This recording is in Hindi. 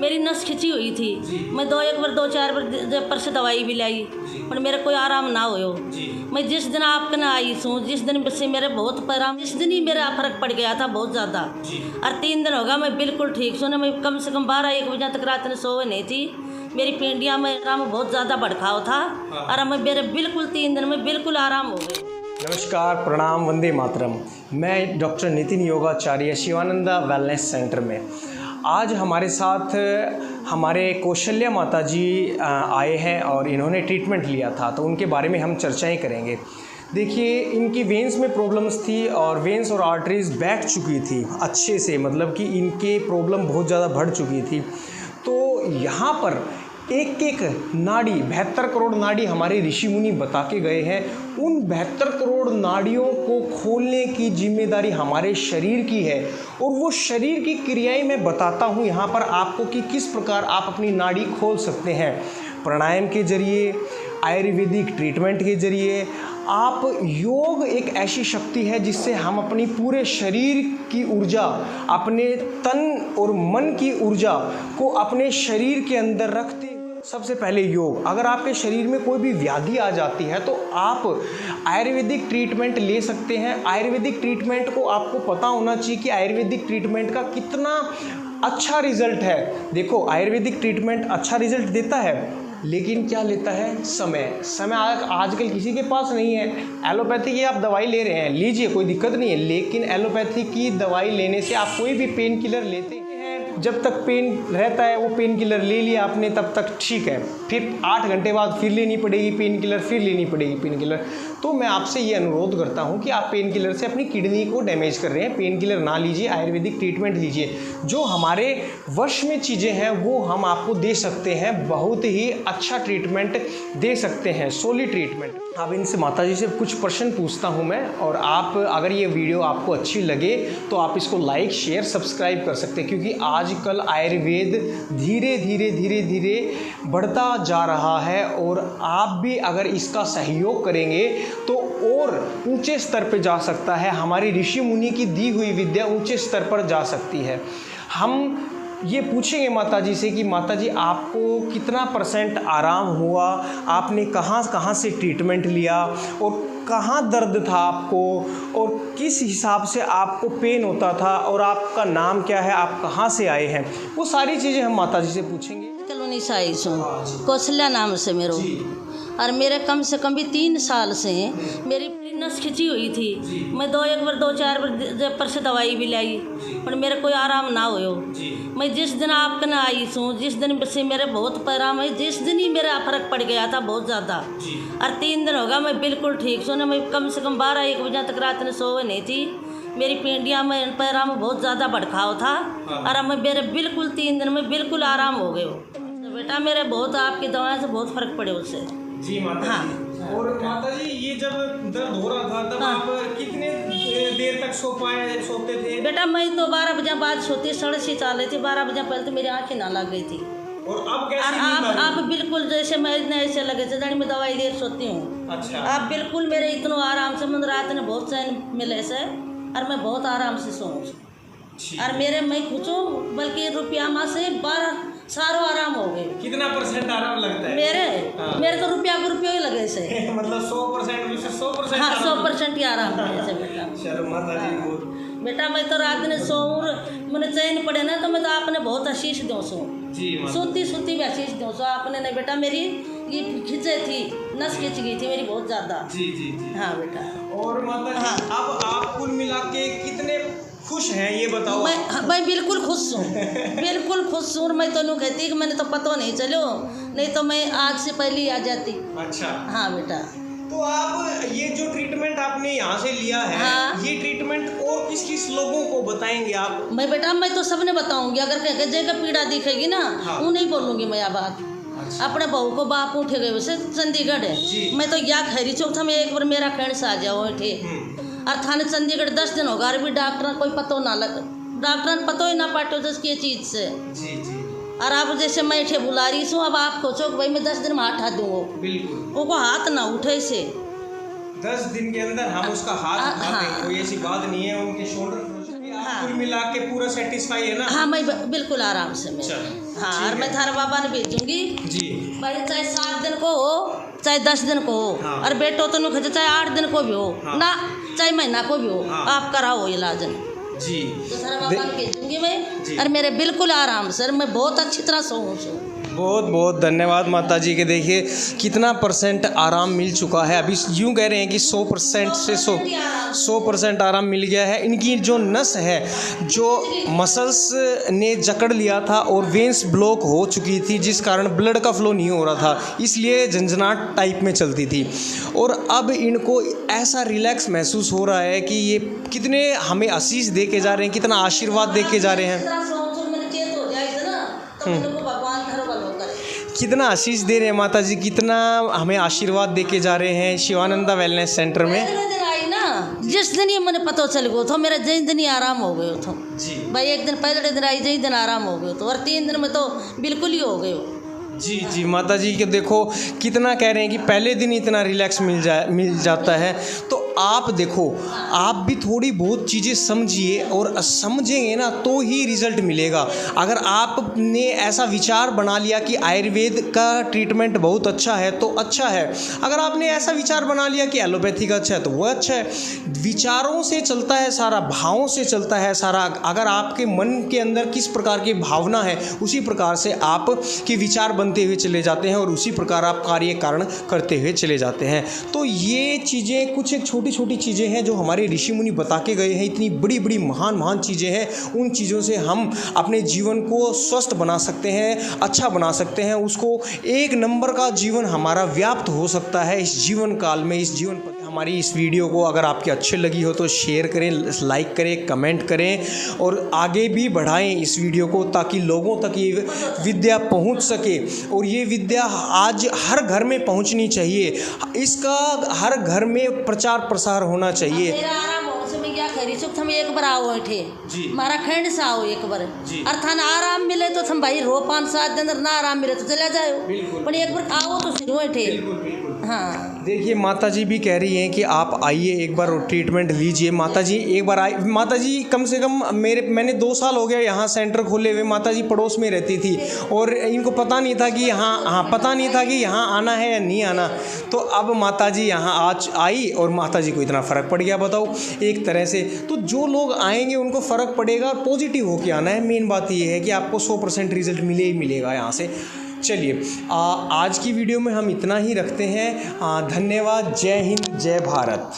मेरी नस खिंची हुई थी। मैं एक बार 2-4 बार पर से दवाई भी लाई, पर मेरा कोई आराम ना हो। मैं जिस दिन आपके ना आई हूँ, जिस दिन से मेरे बहुत पैराम, जिस दिन ही मेरा फर्क पड़ गया था बहुत ज़्यादा। और 3 दिन होगा मैं बिल्कुल ठीक हूँ। मैं कम से कम 12-1 बजे तक रात में सोए नहीं थी। मेरी पेंडिया में आराम बहुत ज़्यादा भड़काव था और मैं मेरे बिल्कुल 3 दिन में बिल्कुल आराम हो गए। नमस्कार, प्रणाम, वंदे मातरम। मैं डॉक्टर नितिन योगाचार्य शिवानंदा वेलनेस सेंटर में। आज हमारे साथ हमारे कौशल्या माता जी आए हैं और इन्होंने ट्रीटमेंट लिया था, तो उनके बारे में हम चर्चाएं करेंगे। देखिए, इनकी वेंस में प्रॉब्लम्स थी और वेंस और आर्टरीज बैठ चुकी थी अच्छे से, मतलब कि इनके प्रॉब्लम बहुत ज़्यादा बढ़ चुकी थी। तो यहाँ पर एक एक नाड़ी 72 करोड़ नाड़ी हमारे ऋषि मुनि बता के गए हैं। उन 72 करोड़ नाड़ियों को खोलने की जिम्मेदारी हमारे शरीर की है और वो शरीर की क्रियाएं मैं बताता हूँ यहाँ पर आपको कि किस प्रकार आप अपनी नाड़ी खोल सकते हैं। प्राणायाम के जरिए, आयुर्वेदिक ट्रीटमेंट के जरिए। आप योग एक ऐसी शक्ति है जिससे हम अपनी पूरे शरीर की ऊर्जा, अपने तन और मन की ऊर्जा को अपने शरीर के अंदर रखते। सबसे पहले योग। अगर आपके शरीर में कोई भी व्याधि आ जाती है तो आप आयुर्वेदिक ट्रीटमेंट ले सकते हैं। आयुर्वेदिक ट्रीटमेंट को आपको पता होना चाहिए कि आयुर्वेदिक ट्रीटमेंट का कितना अच्छा रिजल्ट है। देखो, आयुर्वेदिक ट्रीटमेंट अच्छा रिजल्ट देता है, लेकिन क्या लेता है? समय आजकल किसी के पास नहीं है। एलोपैथी की आप दवाई ले रहे हैं, लीजिए, कोई दिक्कत नहीं है, लेकिन एलोपैथी की दवाई लेने से आप कोई भी पेन किलर लेते हैं, जब तक पेन रहता है वो पेन किलर ले लिया आपने तब तक ठीक है, फिर 8 घंटे बाद फिर लेनी पड़ेगी पेन किलर, फिर लेनी पड़ेगी पेन किलर। तो मैं आपसे ये अनुरोध करता हूँ कि आप पेन किलर से अपनी किडनी को डैमेज कर रहे हैं, पेन किलर ना लीजिए, आयुर्वेदिक ट्रीटमेंट लीजिए। जो हमारे वश में चीज़ें हैं वो हम आपको दे सकते हैं, बहुत ही अच्छा ट्रीटमेंट दे सकते हैं, सॉलिड ट्रीटमेंट। अब इनसे माता जी से कुछ प्रश्न पूछता हूँ मैं, और आप अगर ये वीडियो आपको अच्छी लगे तो आप इसको लाइक, शेयर, सब्सक्राइब कर सकते हैं, क्योंकि आजकल आयुर्वेद धीरे धीरे बढ़ता जा रहा है और आप भी अगर इसका सहयोग करेंगे तो और ऊंचे स्तर पर जा सकता है। हमारी ऋषि मुनि की दी हुई विद्या ऊंचे स्तर पर जा सकती है। हम ये पूछेंगे माता जी से कि माता जी, आपको कितना % आराम हुआ, आपने कहाँ से ट्रीटमेंट लिया और कहाँ दर्द था आपको और किस हिसाब से आपको पेन होता था और आपका नाम क्या है, आप कहाँ से आए हैं, वो सारी चीज़ें हम माता जी से पूछेंगे। कॉलोनी से आई हूँ, कौशल्या नाम से मेरो, और मेरे कम से कम भी 3 साल से मेरी नस खिंची हुई थी। मैं एक बार 2-4 बार पर से दवाई भी लाई, पर मेरे कोई आराम ना हो। मैं जिस दिन आपके ना आई हूँ, जिस दिन से मेरे बहुत पैराम है, जिस दिन ही मेरा फर्क पड़ गया था बहुत ज़्यादा। और 3 दिन होगा मैं बिल्कुल ठीक हूँ। मैं कम से कम 12-1 बजे तक रात में सोए नहीं थी। मेरी पेंडिया में पैरा में बहुत ज़्यादा भड़काव था और मैं मेरे बिल्कुल 3 दिन में बिल्कुल आराम हो गए। तो बेटा, मेरे बहुत आपकी दवाएं से बहुत फर्क पड़े उससे। जी माता जी। और माता जी, ये जब दर्द हो रहा था तब आप कितने देर तक सोते थे? बेटा, मैं तो 12 बजे बाद सोती, 6:30 चाल रही थी। 12 बजे पहले तो मेरी आंखें ना लग गई थी। और अब कैसे? आप बिल्कुल जैसे मैं ऐसे लगे थे जानी मैं दवाई ले सोती हूँ। अच्छा। आप बिल्कुल मेरे इतना आराम से, मुझे रात ने बहुत चैन मिले से और मैं बहुत आराम से सोऊँ। और मेरे मैं खुचूँ, बल्कि रुपया माँ से 12 सारो आराम हो गए। कितना % आराम लगता है? मेरे तो रुपया ही लगे से मतलब 100% में से 100%? हाँ, 100% ही आराम है बेटा। चलो माता जी। बेटा, मैं तो रात ने सोऊँ, मैंने चैन पड़े ना, तो मैं तो आपने बहुत आशीष दूँ सो सूती भी आशीष दूँ सो। आपने नहीं बेटा, मेरी ये खिंचे थी, नस खिंच गई थी मेरी बहुत ज़्यादा। जी। हाँ बेटा। और माता जी, अब आप कुल मिला के कितने खुश हैं ये बताओ? मैं बिल्कुल खुश हूँ, बिल्कुल खुश हूँ। मैं तो नहीं कहती कि मैंने तो पता नहीं चलो, नहीं तो मैं आज से पहले ही आ जाती। अच्छा। हाँ बेटा। तो आप ये जो ट्रीटमेंट आपने यहाँ से लिया है, ये ट्रीटमेंट और किस लोगों को बताएंगे आप? मैं तो सबने बताऊंगी। अगर कह जगह पीड़ा दिखेगी ना, वो नहीं बोलूँगी मैं अब बात। अच्छा। अपने बहू को बाप उठे गए वैसे चंडीगढ़ है, मैं तो या खैरी चौक था, मैं एक बार मेरा फ्रेंड से आ जाओ उठे और थाने चंडीगढ़ 10 दिन होगा, भी डॉक्टर कोई पतो ना लग, डॉक्टर पतो ही ना पाटो जिसकी चीज़ से। जी। और आप जैसे मैं इठे बुला रही हूँ, अब आप सोचो कि भाई मैं 10 दिन में हाथ दूँगा, बिल्कुल वो हाथ ना उठे से। 10 दिन के अंदर हम उसका हाथ उठाते हैं, कोई ऐसी बात नहीं है। उनके शोल्डर कुल मिला के पूरा सेटिस्फाई है ना? हाँ, मैं बिल्कुल आराम से मैं। हाँ, और मैं थारा बाबा ने भेजूंगी जी भाई, चाहे 7 दिन को हो चाहे 10 दिन को हो। हाँ। और बेटो तो नुख चाहे 8 दिन को भी हो। हाँ। ना चाहे महीना को भी हो। हाँ। आप कराओ इलाज जी। तो थारा बाबा ने भेजूंगी मैं। और मेरे बिल्कुल आराम से, मैं बहुत अच्छी तरह सोऊं। बहुत बहुत धन्यवाद माता जी के। देखिए कितना % आराम मिल चुका है। अभी यूँ कह रहे हैं कि 100% से 100% आराम मिल गया है। इनकी जो नस है, जो मसल्स ने जकड़ लिया था और वेंस ब्लॉक हो चुकी थी, जिस कारण ब्लड का फ्लो नहीं हो रहा था, इसलिए झंझनाट टाइप में चलती थी। और अब इनको ऐसा रिलैक्स महसूस हो रहा है कि ये कितने हमें आशीष दे के जा रहे हैं, कितना आशीर्वाद दे के जा रहे हैं, कितना आशीष दे रहे हैं माता जी, कितना हमें आशीर्वाद दे के जा रहे हैं शिवानंदा वेलनेस सेंटर में। आई ना जिस दिन ये मैंने पता चल गया था, मेरा जिस दिन ही आराम हो गए था जी भाई। एक दिन पहले दिन आई, जिस दिन आराम हो गए तो, और 3 दिन में तो बिल्कुल ही हो गए। जी जी माता जी के देखो कितना कह रहे हैं कि पहले दिन इतना रिलैक्स मिल जाता है। तो आप देखो, आप भी थोड़ी बहुत चीज़ें समझिए, और समझेंगे ना तो ही रिज़ल्ट मिलेगा। अगर आपने ऐसा विचार बना लिया कि आयुर्वेद का ट्रीटमेंट बहुत अच्छा है तो अच्छा है, अगर आपने ऐसा विचार बना लिया कि एलोपैथी का अच्छा है तो वो अच्छा है। विचारों से चलता है सारा, भावों से चलता है सारा। अगर आपके मन के अंदर किस प्रकार की भावना है, उसी प्रकार से आपके विचार बनते हुए चले जाते हैं, और उसी प्रकार आप कार्य कारण करते हुए चले जाते हैं। तो ये चीज़ें कुछ एक छोटी छोटी चीज़ें हैं जो हमारे ऋषि मुनि बता के गए हैं। इतनी बड़ी बड़ी महान महान चीज़ें हैं, उन चीज़ों से हम अपने जीवन को स्वस्थ बना सकते हैं, अच्छा बना सकते हैं। उसको एक नंबर का जीवन हमारा व्याप्त हो सकता है इस जीवन काल में, इस जीवन पर। हमारी इस वीडियो को अगर आपके अच्छे लगी हो तो शेयर करें, लाइक करें, कमेंट करें, और आगे भी बढ़ाएं इस वीडियो को, ताकि लोगों तक ये विद्या पहुंच सके। और ये विद्या आज हर घर में पहुंचनी चाहिए, इसका हर घर में प्रचार प्रसार होना चाहिए। मेरा आराम हो से मैं क्या करी चुप, थम एक बार आओ बैठे मारा खंड से आओ एक बार, और थान आराम मिले तो थम भाई रो 5-7 दिन ना आराम मिले तो चला जाओ, पर एक बार आओ तो सिर बैठे। हाँ देखिए माता जी भी कह रही हैं कि आप आइए एक बार और ट्रीटमेंट लीजिए। माता जी एक बार आई, माता जी कम से कम मैंने 2 साल हो गया यहाँ सेंटर खोले हुए। माता जी पड़ोस में रहती थी, और इनको पता नहीं था कि पता नहीं था कि यहाँ आना है या नहीं आना। तो अब माता जी यहाँ आज आई, और माता जी को इतना फ़र्क पड़ गया, बताओ एक तरह से। तो जो लोग आएंगे उनको फ़र्क पड़ेगा, और पॉजिटिव होके आना है। मेन बात ये है कि आपको 100% रिजल्ट मिले ही मिलेगा यहाँ से। चलिए आज की वीडियो में हम इतना ही रखते हैं। धन्यवाद। जय हिंद, जय भारत।